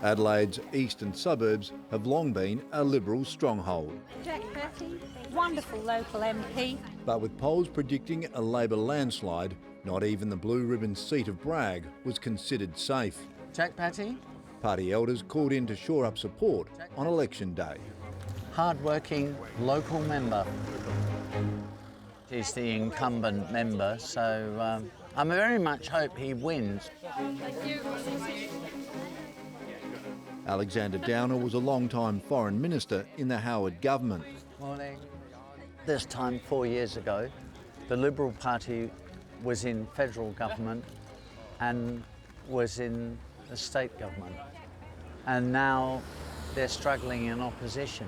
Adelaide's eastern suburbs have long been a Liberal stronghold. Jack Patty, wonderful local MP. But with polls predicting a Labor landslide, not even the blue ribbon seat of Bragg was considered safe. Jack Patty. Party elders called in to shore up support on election day. Hard-working local member. He's the incumbent member, so I very much hope he wins. Alexander Downer was a long-time foreign minister in the Howard government. Morning. This time 4 years ago, the Liberal Party was in federal government and was in the state government. And now they're struggling in opposition.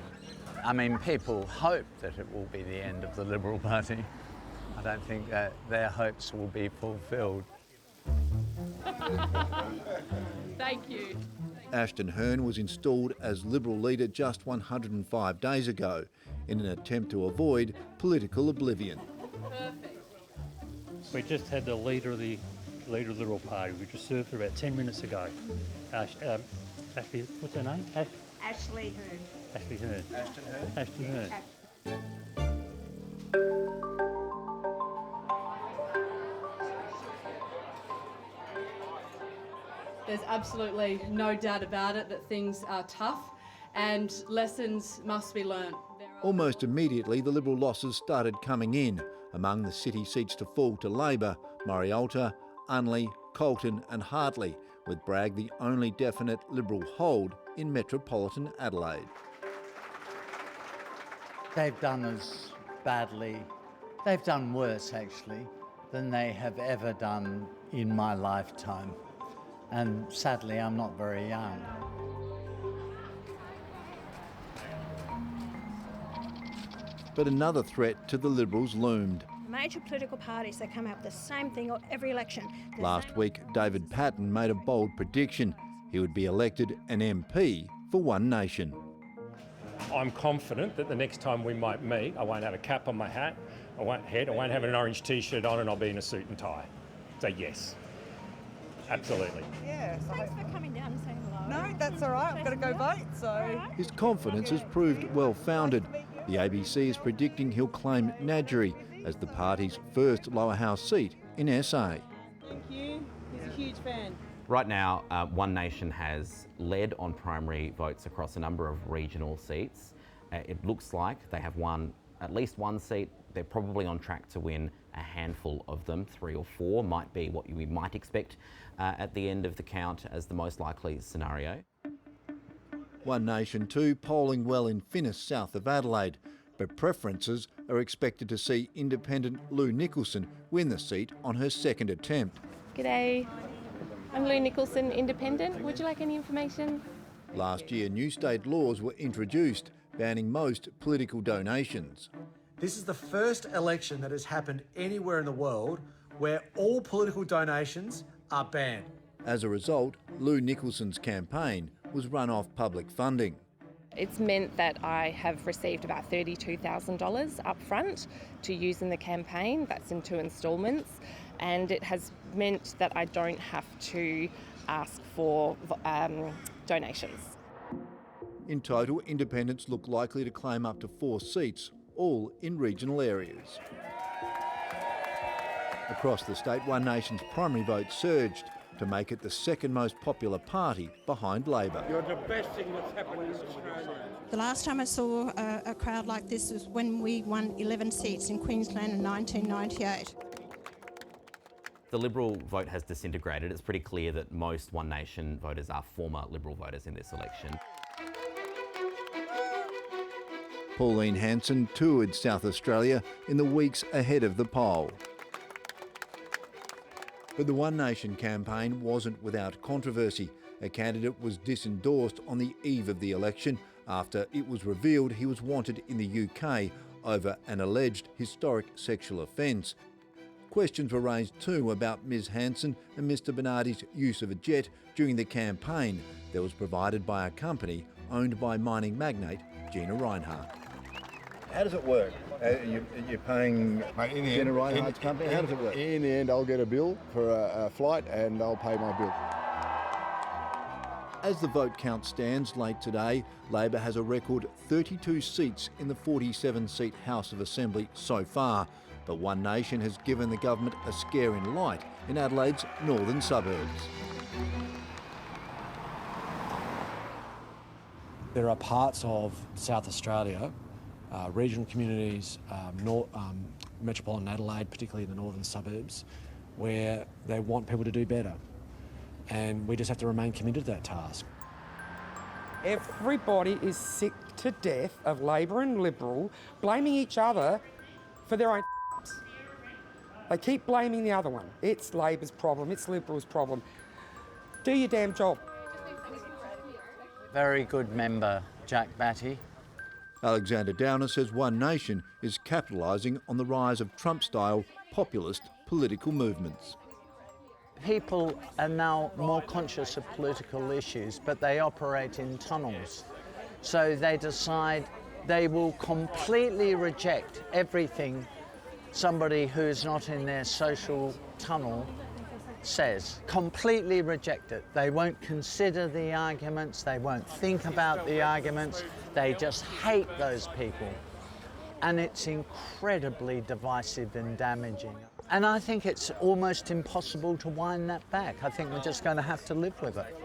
I mean, people hope that it will be the end of the Liberal Party. I don't think that their hopes will be fulfilled. Thank you. Ashton Hearn was installed as Liberal leader just 105 days ago in an attempt to avoid political oblivion. Perfect. We just had the leader of the Liberal Party. We just served her about 10 minutes ago. Ashley, what's her name? Ashley Hearn. Ashley Hearn. Ashton Hearn? Ashton Hearn. There's absolutely no doubt about it that things are tough and lessons must be learnt. Almost immediately, the Liberal losses started coming in. Among the city seats to fall to Labor, Morialta, Unley, Colton and Hartley, with Bragg the only definite Liberal hold in metropolitan Adelaide. They've done as badly, they've done worse actually, than they have ever done in my lifetime. And sadly, I'm not very young. But another threat to the Liberals loomed. Major political parties, they come out with the same thing every election. Last week, David Patten made a bold prediction. He would be elected an MP for One Nation. I'm confident that the next time we might meet, I won't have a cap on my hat, I won't have an orange T-shirt on, and I'll be in a suit and tie. So yes, absolutely. Yes. Thanks for coming down and saying hello. No, that's all right. I've got to go vote, so... His confidence has proved well-founded. The ABC is predicting he'll claim Nadgerry as the party's first lower house seat in SA. Thank you. He's a huge fan. Right now, One Nation has led on primary votes across a number of regional seats. It looks like they have won at least one seat. They're probably on track to win a handful of them. 3 or 4 might be what we might expect at the end of the count as the most likely scenario. One Nation too polling well in Finnis, south of Adelaide, but preferences are expected to see independent Lou Nicholson win the seat on her second attempt. G'day, I'm Lou Nicholson, Independent. Would you like any information? Last year, new state laws were introduced banning most political donations. This is the first election that has happened anywhere in the world where all political donations are banned. As a result, Lou Nicholson's campaign was run off public funding. It's meant that I have received about $32,000 up front to use in the campaign. That's in 2 instalments. And it has meant that I don't have to ask for donations. In total, independents look likely to claim up to 4 seats, all in regional areas. Across the state, One Nation's primary vote surged to make it the second most popular party behind Labor. You're the best thing that's happened in Australia. The last time I saw a crowd like this was when we won 11 seats in Queensland in 1998. The Liberal vote has disintegrated. It's pretty clear that most One Nation voters are former Liberal voters in this election. Pauline Hansen toured South Australia in the weeks ahead of the poll. But the One Nation campaign wasn't without controversy. A candidate was disendorsed on the eve of the election after it was revealed he was wanted in the UK over an alleged historic sexual offence. Questions were raised too about Ms Hansen and Mr Bernardi's use of a jet during the campaign that was provided by a company owned by mining magnate Gina Rinehart. How does it work? You're paying Gina Rinehart's company? How does it work? In the end, I'll get a bill for a flight and I'll pay my bill. As the vote count stands late today, Labor has a record 32 seats in the 47-seat House of Assembly so far, but One Nation has given the government a scare in light in Adelaide's northern suburbs. There are parts of South Australia, regional communities, metropolitan Adelaide, particularly in the northern suburbs, where they want people to do better. And we just have to remain committed to that task. Everybody is sick to death of Labor and Liberal blaming each other for their own. They keep blaming the other one. It's Labor's problem, it's Liberal's problem. Do your damn job. Very good member, Jack Batty. Alexander Downer says One Nation is capitalising on the rise of Trump-style populist political movements. People are now more conscious of political issues, but they operate in tunnels. So they decide they will completely reject everything somebody who's not in their social tunnel says. Completely reject it. They won't consider the arguments, they won't think about the arguments, they just hate those people. And it's incredibly divisive and damaging. And I think it's almost impossible to wind that back. I think we're just going to have to live with it.